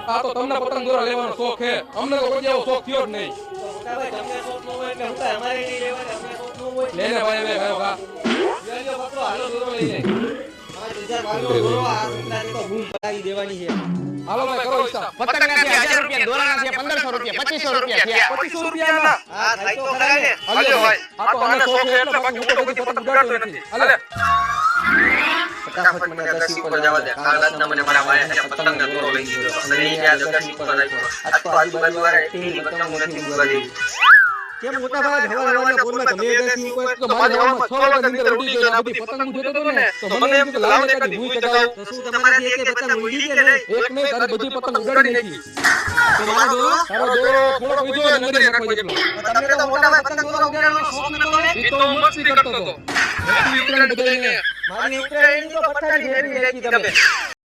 આ તો તમને પતંગ દોરા લેવાનો શોખ છે, અમને તો કોઈ એવો શોખ થયો જ નહીં. મોટા ભાઈ તમને શોખ ન હોય એટલે હું કાંઈ અમારે નહીં લેવાય, અમને શોખ ન હોય. લેને ભાઈ હવે ગયો કા. લ્યો પકડો, હાલો દોરો લઈને. આ બીજા વાળો દોરો આ ઉંડાની તો બૂમ પડાવી દેવાની છે. હાલો ભાઈ કરો હિસાબ. પતંગના છે 1000 રૂપિયા, દોરાના છે 1500 રૂપિયા, 2500 રૂપિયા થયા. 2500 રૂપિયા હા થાય તો ખરા ને. હાલો ભાઈ આ તો આને શોખ છે એટલે બાકી હું તો બધી પતંગ ઉડાડતો નથી. હાલે ફટાફટ મને 10 ઉપર જવા દે. આ રાતના મને મારા ભાઈએ છે પતંગનો દોરો લઈ દીધો. અને એ આ 10 ઉપર રાખ્યો. આજ તો આજુબાજુ વાળા એકની પતંગ નથી ઉડવા દેવી. કેમ મોટા ભાઈ હવાના બોલમાં તમે 10 ઉપર તો મારી હવામાં 6 વાગ્યાની અંદર ઉડી ગયો. આ બધી પતંગ જોતો હતો ને તો મને એમ કે લાવ ને કદી ભૂઈ ચગાવ. તો શું તમારાથી એક પતંગ ઉડી કે નહીં? એક નહીં તારી બધી પતંગ ઉડાડી નાખી. તો મારો દોરો તારો દોરો થોડો બીજો નંગરી નાખવા જેટલો. તમને તો મોટા ભાઈ પતંગ દોરો ઉડાડવાનો શોખ નતો ને. ઈ તો હું મસ્તી કરતો હતો. મસ્તી ઉતરાણ બધાઈને મારી ઉતરાયણની તો પથારી ફેરવી નાખી તમે.